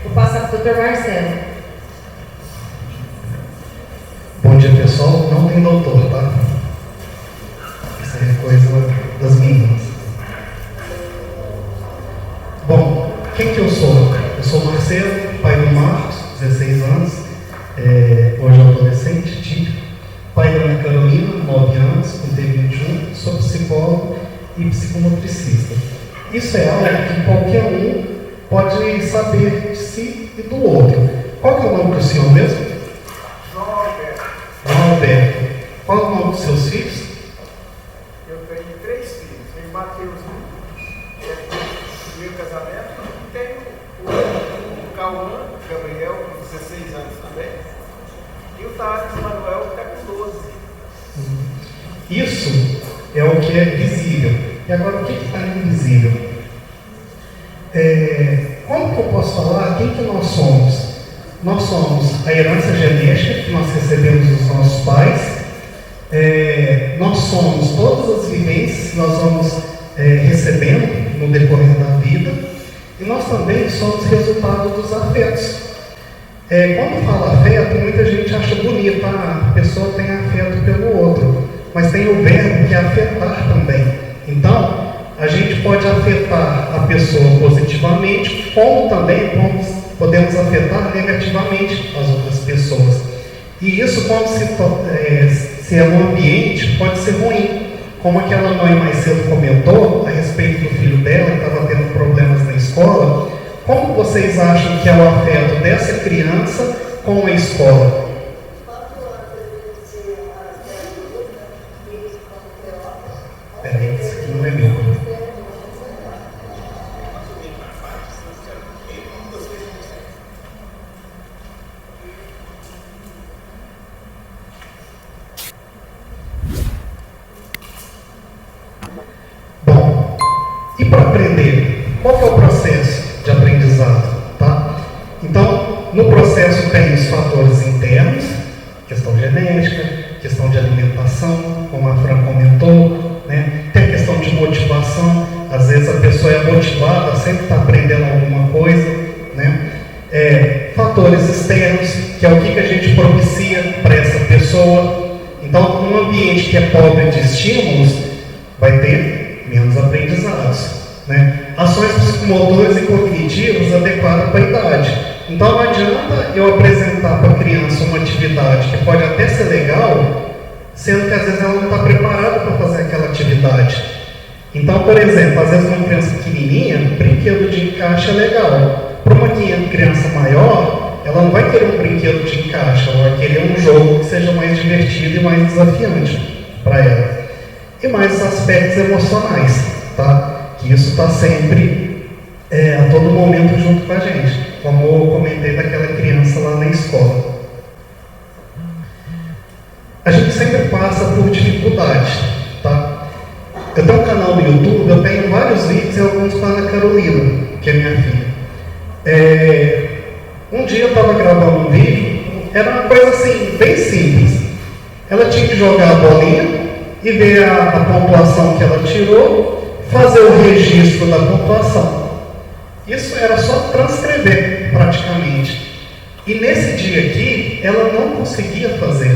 Vou passar para o Dr. Marcelo. Bom dia, pessoal. Não tem doutor, tá? Isso aí é coisa das meninas. Bom, quem que eu sou? Eu sou Marcelo, pai do Marcos, 16 anos, hoje adolescente, típico. Pai da Ana Carolina, 9 anos, com T21, sou psicólogo e psicomotricista. Isso é algo que qualquer um pode saber de si e do outro. Qual que é o nome do senhor mesmo? João Alberto. João Alberto. Qual é o nome dos seus filhos? Eu tenho 3 filhos. Tenho o Mateuzinho, que é do meu casamento, e tenho o Cauã, Gabriel, com 16 anos também, e o Thales Manuel, que está com 12. Isso é o que é visível. E agora, o que está invisível? Como que eu posso falar quem que nós somos? Nós somos a herança genética que nós recebemos dos nossos pais. Nós somos todas as vivências que nós vamos recebendo no decorrer da vida. E nós também somos resultado dos afetos. Quando fala afeto, muita gente acha bonito, a pessoa tem afeto pelo outro. Mas tem o verbo que é afetar também. Então, a gente pode afetar a pessoa positivamente, como também podemos afetar negativamente as outras pessoas. E isso, quando se é um ambiente, pode ser ruim. Como aquela mãe mais cedo comentou a respeito do filho dela, que estava tendo problemas na escola, como vocês acham que é o afeto dessa criança com a escola? Peraí, isso aqui não é meu. Bom, e para aprender? Qual que é o processo de aprendizado? Tá? Então, no processo tem os fatores internos, questão genética, questão de alimentação, como a Fran comentou, né? Tem a questão de motivação, às vezes a pessoa é motivada, sempre está aprendendo alguma coisa, né? Fatores externos, que é o que a gente propicia para essa pessoa. Então, um ambiente que é pobre de estímulos, vai ter menos aprendizados, né? Ações psicomotoras e cognitivas adequadas para a idade. Então, não adianta eu apresentar para a criança uma atividade que pode até ser legal, sendo que às vezes ela não está preparada para fazer aquela atividade. Então, por exemplo, às vezes uma criança pequenininha, brinquedo de encaixe é legal. Para uma criança maior, ela não vai querer um brinquedo de encaixe, ela vai querer um jogo que seja mais divertido e mais desafiante para ela. E mais os aspectos emocionais, tá? Que isso está sempre, a todo momento, junto com a gente, como eu comentei daquela criança lá na escola. A gente sempre passa por dificuldade, tá? Eu tenho um canal no YouTube, eu tenho vários vídeos e alguns com a Ana Carolina, que é minha filha. Um dia eu estava gravando um vídeo, era uma coisa assim, bem simples. Ela tinha que jogar a bolinha e ver a pontuação que ela tirou, fazer o registro da pontuação. Isso era só transcrever, praticamente. E nesse dia aqui, ela não conseguia fazer.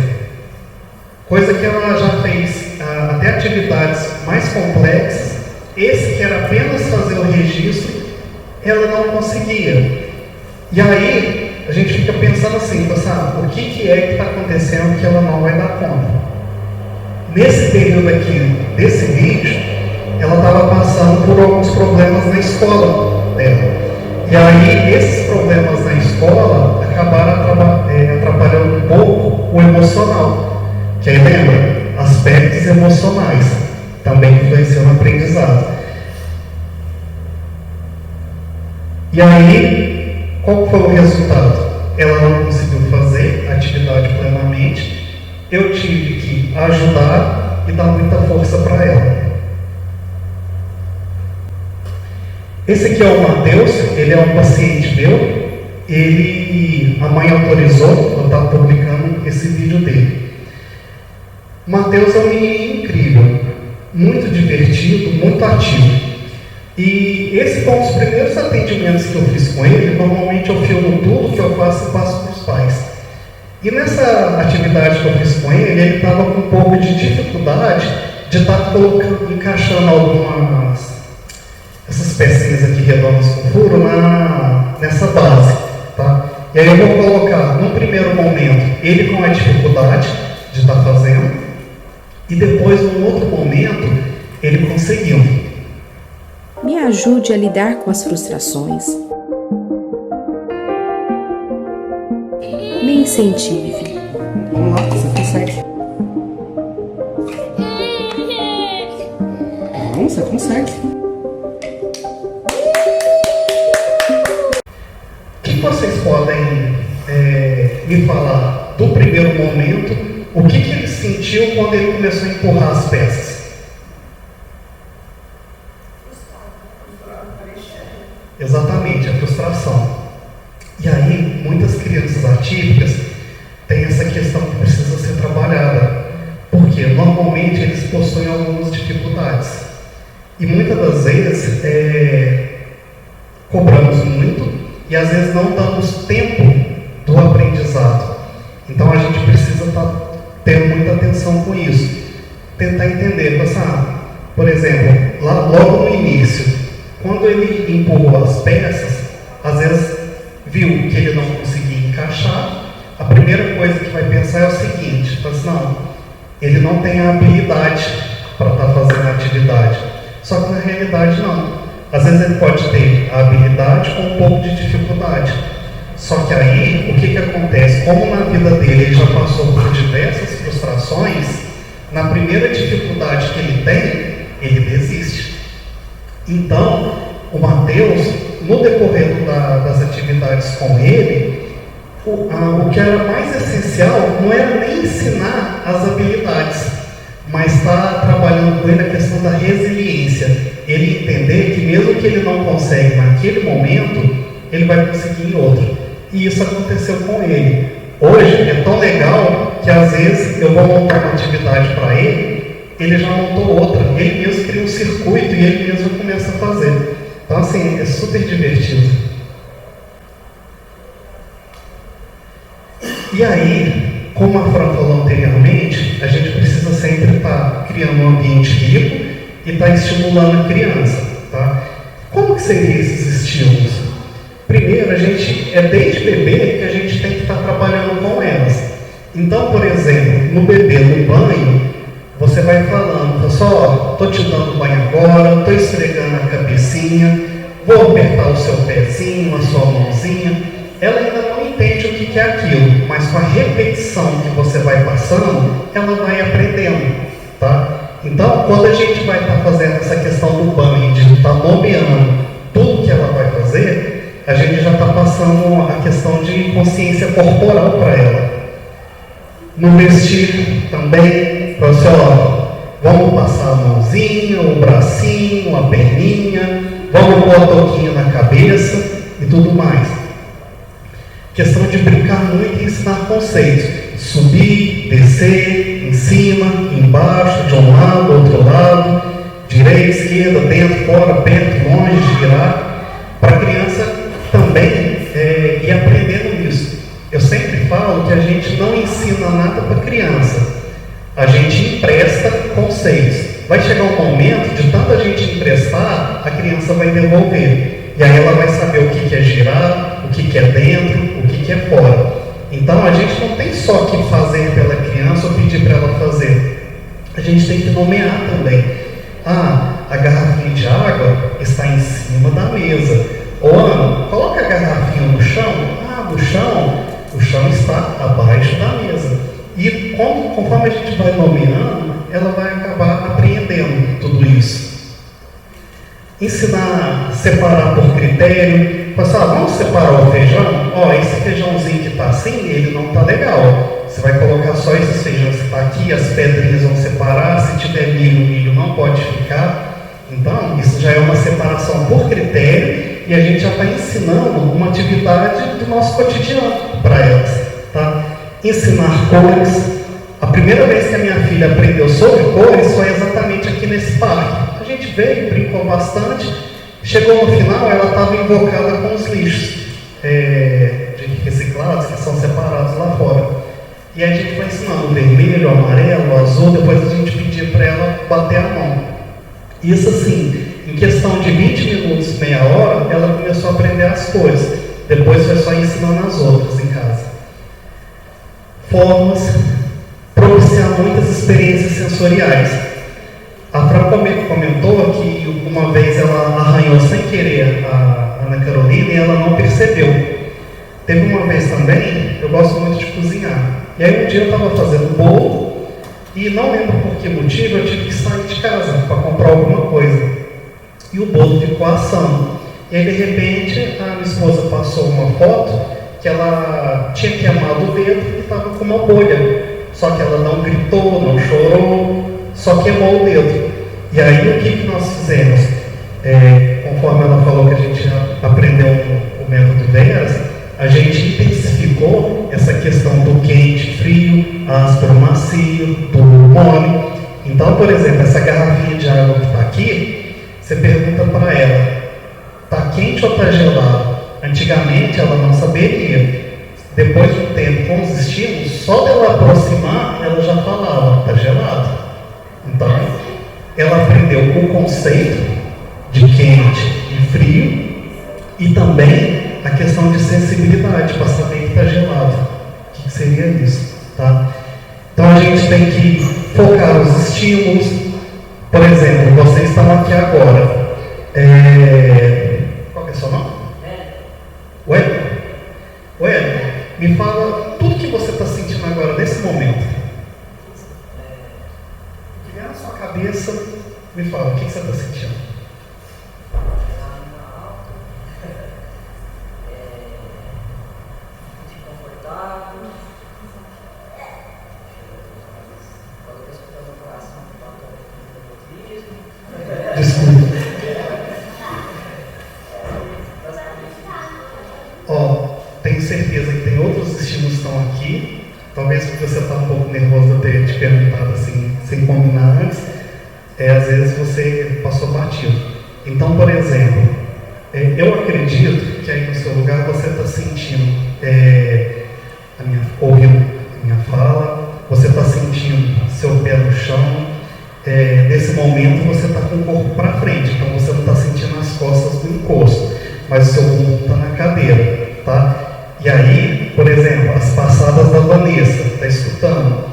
Coisa que ela já fez até atividades mais complexas. Esse que era apenas fazer o registro, ela não conseguia. E aí, a gente fica pensando assim, o que é que está acontecendo que ela não vai dar conta? Nesse período aqui, desse vídeo, ela estava passando por alguns problemas na escola dela. E aí, esses problemas na escola acabaram atrapalhando um pouco o emocional. Que aí, lembra? Aspectos emocionais também influenciam no aprendizado. E aí, qual foi o resultado? Ela não conseguiu fazer a atividade plenamente. Eu tive que ajudar e dar muita força para ela. Esse aqui é o Matheus, ele é um paciente meu. A mãe autorizou, eu estava publicando esse vídeo dele. O Matheus é um menino incrível, muito divertido, muito ativo. E esse foi um dos primeiros atendimentos que eu fiz com ele. Normalmente eu filmo tudo que eu faço e passo para os pais. E nessa atividade que eu fiz com ele estava com um pouco de dificuldade de estar encaixando algumas essas pecinhas aqui redondas com furo nessa base, tá? E aí eu vou colocar, num primeiro momento, ele com a dificuldade de estar fazendo, e depois, num outro momento, ele conseguiu. Me ajude a lidar com as frustrações. Me incentive. Vamos lá, você consegue. Não, você consegue. O que vocês podem me falar do primeiro momento? O que ele sentiu quando ele começou a empurrar as peças? Exatamente, a frustração. E aí, muitas crianças atípicas têm essa questão que precisa ser trabalhada, porque normalmente eles possuem algumas dificuldades. E muitas das vezes cobramos muito e às vezes não damos tempo do aprendizado. Então a gente precisa estar tendo muita atenção com isso. Tentar entender, por exemplo, logo no início, quando ele empurrou as peças, às vezes viu que ele não conseguia encaixar, a primeira coisa que vai pensar é o seguinte, não, ele não tem a habilidade para estar fazendo a atividade. Só que na realidade não. Às vezes ele pode ter a habilidade com um pouco de dificuldade. Só que aí, o que acontece? Como na vida dele ele já passou por diversas frustrações, na primeira dificuldade que ele tem, ele desiste. Então, o Mateus, no decorrer das atividades com ele, o que era mais essencial não era nem ensinar as habilidades, mas estar trabalhando com ele a questão da resiliência. Ele entender que mesmo que ele não consegue naquele momento, ele vai conseguir em outro. E isso aconteceu com ele. Hoje é tão legal que às vezes eu vou montar uma atividade para ele já montou outra, ele mesmo cria um circuito e ele mesmo começa a fazer. Então assim, é super divertido. E aí, como a Fran falou anteriormente, a gente precisa sempre estar criando um ambiente rico e estar estimulando a criança, tá? Como que seriam esses estímulos? Primeiro, desde bebê que a gente tem que estar trabalhando com elas. Então, por exemplo, no bebê, no banho, você vai falando, pessoal, estou te dando banho agora, estou esfregando a cabecinha, vou apertar o seu pezinho, a sua mãozinha. Ela ainda não entende o que é aquilo, mas com a repetição que você vai passando, ela vai aprendendo, tá? Então, quando a gente vai estar fazendo essa questão do banho, de estar nomeando tudo que ela vai fazer, a gente já está passando a questão de consciência corporal para ela. No vestir também, para você, vamos passar a mãozinha, o bracinho, a perninha, vamos pôr a touquinha na cabeça e tudo mais. Questão de brincar muito e ensinar conceitos. Subir, descer, em cima, embaixo, de um lado, outro lado, direita, esquerda, dentro, fora, perto, longe, girar. Para a criança também ir aprendendo isso. Eu sempre falo que a gente não ensina nada para a criança. A gente empresta conceitos. Vai chegar um momento de tanta gente emprestar, a criança vai devolver. E aí ela vai saber o que é girar, o que é dentro, o que é fora. Então a gente não tem só que fazer pela criança ou pedir para ela fazer. A gente tem que nomear também. A garrafinha de água está em cima da mesa. Ou Ana, coloca a garrafinha no chão. O chão está abaixo da mesa. E conforme a gente vai nomeando, ela vai acabar apreendendo tudo isso. Ensinar a separar por critério. Vamos separar o feijão? Esse feijãozinho que está assim, ele não está legal. Você vai colocar só esses feijões que está aqui, as pedrinhas vão separar. Se tiver milho, o milho não pode ficar. Então, isso já é uma separação por critério e a gente já está ensinando uma atividade do nosso cotidiano para elas, tá? Ensinar cores. A primeira vez que a minha filha aprendeu sobre cores foi exatamente aqui nesse parque. A gente veio, brincou bastante Chegou no final, ela estava invocada com os lixos de reciclados que são separados lá fora. E a gente foi ensinando o vermelho, o amarelo, o azul, depois a gente pedia para ela bater a mão. Isso assim, em questão de 20 minutos, meia hora, ela começou a aprender as cores. Depois foi só ensinando as outras em casa. Formas, propiciar muitas experiências sensoriais. A Fran comentou que uma vez ela arranhou sem querer a Ana Carolina e ela não percebeu. Teve uma vez também, eu gosto muito de cozinhar. E aí um dia eu estava fazendo bolo e não lembro por que motivo eu tive que sair de casa para comprar alguma coisa. E o bolo ficou assando. E aí de repente a minha esposa passou uma foto que ela tinha queimado o dedo e estava com uma bolha. Só que ela não gritou, não chorou, só queimou o dedo. E aí o que nós fizemos? Conforme ela falou que a gente aprendeu o método Veras, a gente intensificou essa questão do quente, frio, áspero, macio, duro, mole. Então, por exemplo, essa garrafinha de água que está aqui, você pergunta para ela, está quente ou está gelado? Antigamente ela não saberia. Depois de um tempo com os estímulos, só dela aproximar, ela já falava, está gelado. Então, ela aprendeu o conceito de quente e frio e também a questão de sensibilidade, para saber que está gelado. O que seria isso? Tá? Então a gente tem que focar os estímulos. Por exemplo, vocês estão aqui agora. Qual que é o seu nome? Ué? Ué, me fala tudo que você está sentindo agora, nesse momento. O que vier na sua cabeça, me fala, o que você está sentindo? Desculpa. Tenho certeza que tem outros estímulos que estão aqui. Talvez porque você está um pouco nervoso de ter te perguntado assim, sem combinar antes. Às vezes você passou batido. Então, por exemplo, eu acredito que aí no seu lugar você está sentindo, ouvindo a minha fala, você está sentindo seu pé no chão. Nesse momento você está com o corpo para frente, então você não está sentindo as costas do encosto, mas o seu corpo está na cadeira, tá? E aí, por exemplo, as passadas da Vanessa, está escutando?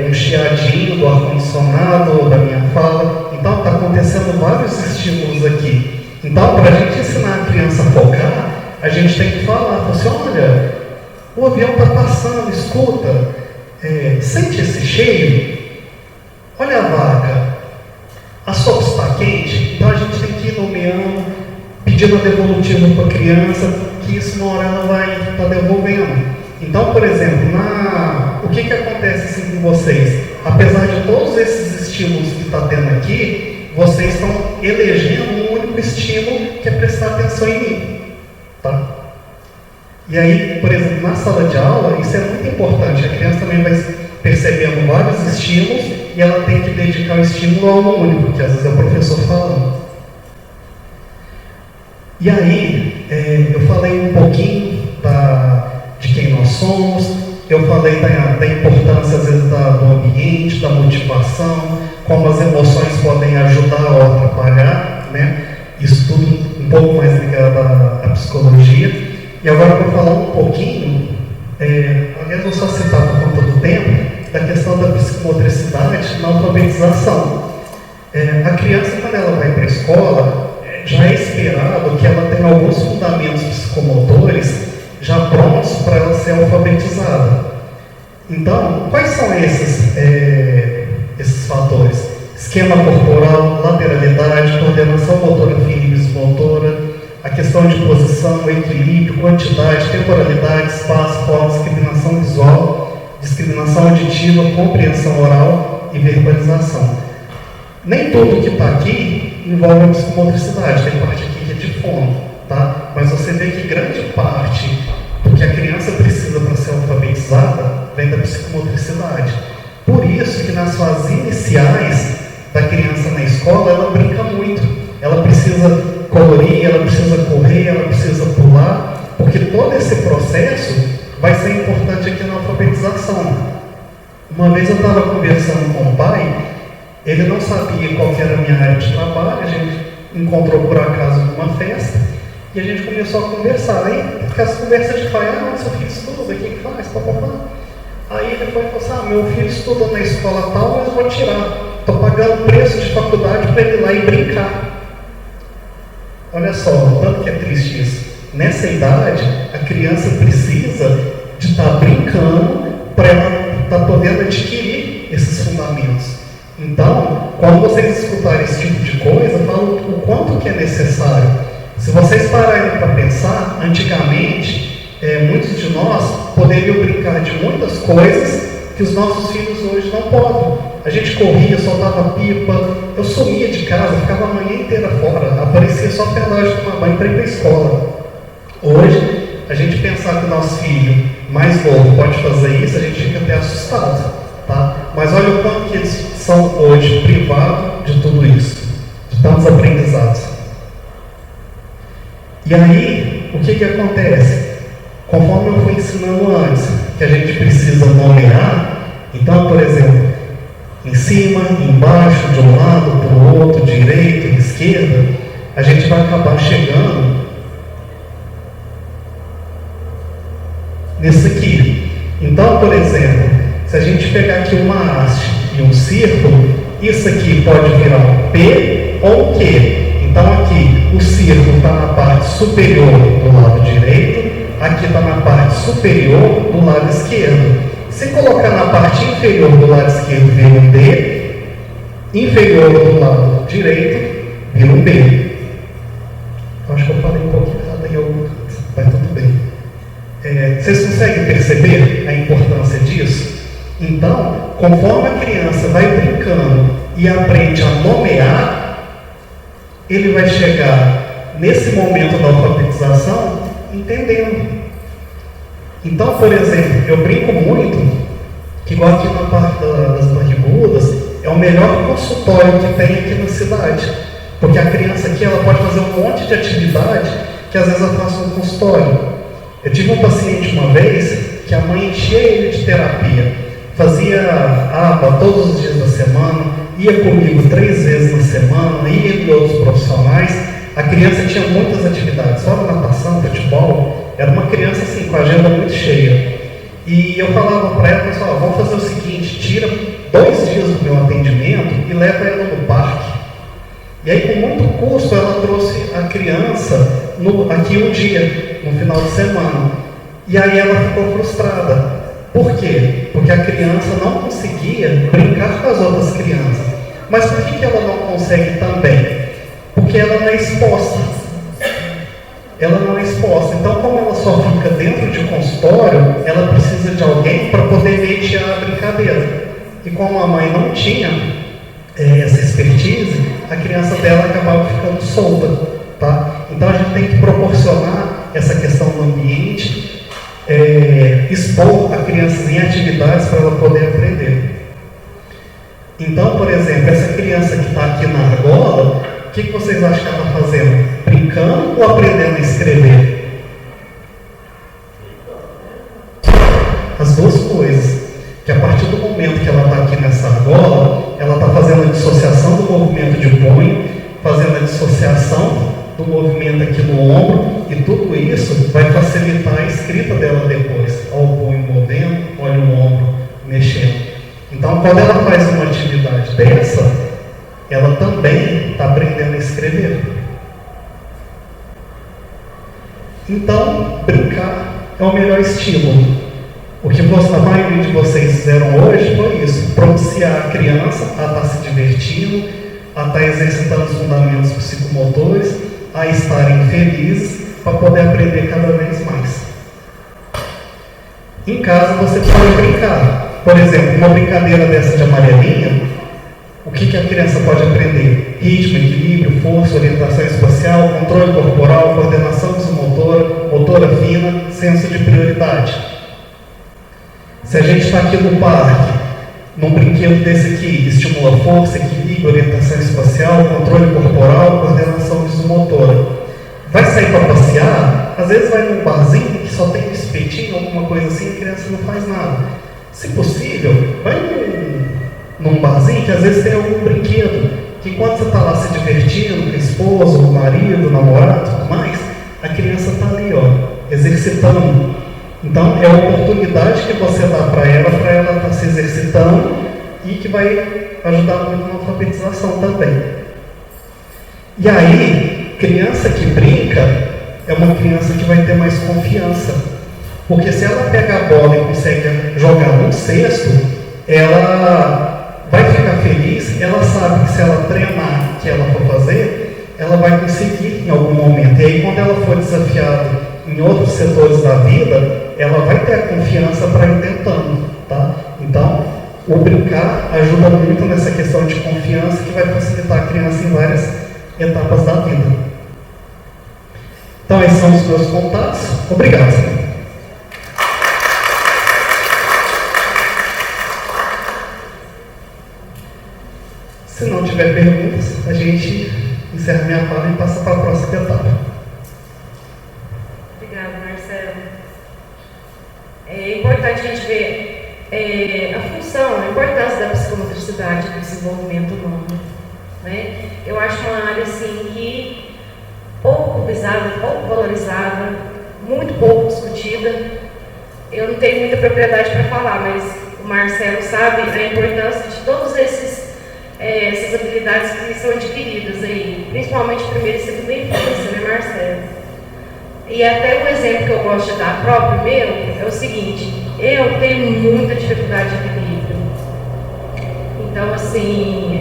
Um chiadinho do ar-condicionado, da minha fala. Então está acontecendo vários estímulos aqui. Então, para a gente ensinar a criança a focar, a gente tem que falar, assim, olha, o avião está passando, escuta, sente esse cheiro? Olha a vaca, a sopa está quente, então a gente tem que ir nomeando, pedindo a devolutiva para a criança, que isso uma hora ela vai estar devolvendo. Então, por exemplo, o que acontece assim com vocês? Apesar de todos esses estímulos que está tendo aqui, vocês estão elegendo um único estímulo, que é prestar atenção em mim. Tá? E aí, por exemplo, na sala de aula, isso é muito importante, a criança também vai percebendo vários estímulos e ela tem que dedicar o estímulo a um único, que às vezes é o professor falando. E aí, eu falei um pouquinho de quem nós somos, eu falei da importância às vezes do ambiente, da motivação, como as emoções podem ajudar ou atrapalhar, né? Isso tudo um pouco mais ligado à psicologia. E agora eu vou falar um pouquinho, aliás vou só citar por conta do tempo, da questão da psicomotricidade na alfabetização. A criança, quando ela vai para a escola, já é esperado que ela tenha alguns fundamentos psicomotores já prontos para ela ser alfabetizada. Então, quais são esses fatores? Esquema corporal, lateralidade, coordenação motora fina e visomotora, a questão de posição, equilíbrio, quantidade, temporalidade, espaço, forma, discriminação visual, discriminação auditiva, compreensão oral e verbalização. Nem tudo que está aqui envolve a psicomotricidade, tem parte aqui que é de fono, tá? Mas você vê que grande parte do que a criança precisa para ser alfabetizada vem da psicomotricidade. Por isso que nas fases iniciais da criança na escola, ela brinca muito. Ela precisa ela precisa correr, ela precisa pular, porque todo esse processo vai ser importante aqui na alfabetização. Uma vez eu estava conversando com o pai, ele não sabia qual que era a minha área de trabalho, a gente encontrou por acaso numa festa, e a gente começou a conversar. Aí, aquelas conversas de pai, seu filho estuda, o que faz, papapá. Aí ele foi e falou assim, meu filho estuda na escola tal, mas eu vou tirar. Estou pagando preço de faculdade para ele ir lá e brincar. Olha só, o tanto que é triste isso. Nessa idade, a criança precisa de estar brincando para ela estar podendo adquirir esses fundamentos. Então, quando vocês escutarem esse tipo de coisa, falam o quanto que é necessário. Se vocês pararem para pensar, antigamente, muitos de nós poderiam brincar de muitas coisas que os nossos filhos hoje não podem. A gente corria, soltava pipa, eu sumia de casa, ficava a manhã inteira fora, aparecia só perto da hora de tomar banho para ir para a escola. Hoje, a gente pensar que o nosso filho mais novo pode fazer isso, a gente fica até assustado, tá? Mas olha o quanto que eles são hoje privados de tudo isso, de tantos aprendizados. E aí, o que acontece? Conforme eu fui ensinando antes, que a gente precisa nomear, então, por exemplo, em cima, embaixo, de um lado, para o outro, direita, esquerda, a gente vai acabar chegando nisso aqui. Então, por exemplo, se a gente pegar aqui uma haste e um círculo, isso aqui pode virar um P ou um Q. Então aqui, o círculo está na parte superior do lado direito, aqui está na parte superior do lado esquerdo. Se colocar na parte inferior do lado esquerdo, vira um D, inferior do lado direito, vira um B. Acho que eu falei um pouquinho errado em algum canto, mas tudo bem. Vocês conseguem perceber a importância disso? Então, conforme a criança vai brincando e aprende a nomear, ele vai chegar nesse momento da alfabetização entendendo. Então, por exemplo, eu brinco muito que, igual aqui na parte das barrigudas, é o melhor consultório que tem aqui na cidade. Porque a criança aqui ela pode fazer um monte de atividade que às vezes ela faz no consultório. Eu tive um paciente uma vez que a mãe enchia ele de terapia, fazia aba todos os dias da semana, ia comigo 3 vezes na semana, ia com outros profissionais. A criança tinha muitas atividades, fora natação, futebol. Era uma criança assim, com a agenda muito cheia. E eu falava para ela, pessoal, vamos fazer o seguinte, tira 2 dias do meu atendimento e leva ela no parque. E aí, com muito custo, ela trouxe a criança aqui um dia, no final de semana. E aí ela ficou frustrada. Por quê? Porque a criança não conseguia brincar com as outras crianças. Mas por que ela não consegue também? Porque ela não é exposta. Ela não é exposta. Então, como ela só fica dentro de consultório, ela precisa de alguém para poder mediar a brincadeira. E como a mãe não tinha essa expertise, a criança dela acabava ficando solta. Tá? Então, a gente tem que proporcionar essa questão do ambiente, expor a criança em atividades para ela poder aprender. Então, por exemplo, essa criança que está aqui na argola, o que vocês acham que ela está fazendo? Brincando ou aprendendo a escrever? As duas coisas. Que a partir do momento que ela está aqui nessa argola, ela está fazendo a dissociação do movimento de punho, fazendo a dissociação do movimento aqui no ombro, e tudo isso vai facilitar a escrita dela depois. Olha o punho movendo, olha o ombro mexendo. Então, quando ela faz uma atividade dessa, ela também está aprendendo a escrever. Então, brincar é o melhor estímulo. O que a maioria de vocês fizeram hoje foi isso: propiciar a criança a estar se divertindo, a estar exercitando os fundamentos psicomotores, a estarem felizes para poder aprender cada vez mais. Em casa você pode brincar. Por exemplo, uma brincadeira dessa de amarelinha, o que a criança pode aprender? Ritmo, equilíbrio, força, orientação espacial, controle corporal, coordenação psicomotora, motora fina, senso de prioridade. Se a gente está aqui no parque, num brinquedo desse aqui, estimula força, equilíbrio, orientação espacial, controle corporal, coordenação psicomotora. vai sair para passear, às vezes vai num barzinho que só tem um espetinho, alguma coisa assim, a criança não faz nada. Se possível, vai num barzinho que às vezes tem algum brinquedo, que enquanto você está lá se divertindo com o esposo, o marido, o namorado, tudo mais, a criança está ali, ó, exercitando. Então, é a oportunidade que você dá para ela estar se exercitando e que vai ajudar muito na alfabetização também. E aí, criança que brinca é uma criança que vai ter mais confiança. Porque se ela pega a bola e consegue jogar no cesto, ela vai ficar feliz, ela sabe que se ela treinar o que ela for fazer, ela vai conseguir em algum momento. E aí, quando ela for desafiada em outros setores da vida, ela vai ter a confiança para ir tentando, tá? Então, o brincar ajuda muito nessa questão de confiança que vai facilitar a criança em várias etapas da vida. Então, esses são os meus contatos. Obrigado. Se não tiver perguntas, a gente encerra minha fala e passa para a próxima etapa. Obrigada, Marcelo. É importante a gente ver a função, a importância da psicomotricidade no desenvolvimento humano. Né? Eu acho uma área assim, que pouco visada, pouco valorizada, muito pouco discutida. Eu não tenho muita propriedade para falar, mas o Marcelo sabe a importância de todos essas habilidades que são adquiridas aí, principalmente primeira e segunda infância, né, Marcelo? E até um exemplo que eu gosto de dar próprio meu é o seguinte: eu tenho muita dificuldade de equilíbrio. Então, assim,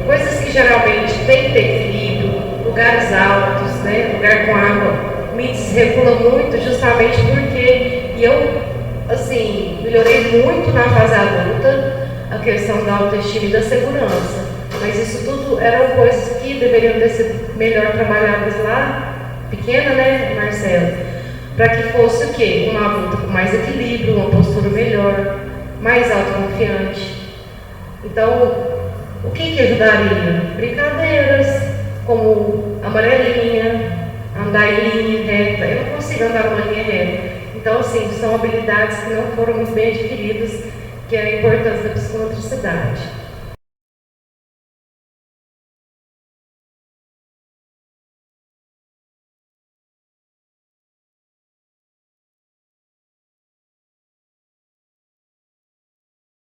coisas que geralmente tem que ter equilíbrio, lugares altos, né, lugar com água, me desregula muito justamente porque eu, assim, melhorei muito na fase adulta a questão da autoestima e da segurança. Mas isso tudo eram coisas que deveriam ter sido melhor trabalhadas lá, pequena, né, Marcelo? Para que fosse o quê? Uma adulta com mais equilíbrio, uma postura melhor, mais autoconfiante. Então, o que ajudaria? Brincadeiras, como amarelinha, andar em linha reta. Eu não consigo andar numa linha reta. Então, assim, são habilidades que não foram muito bem adquiridas, que é a importância da psicomotricidade.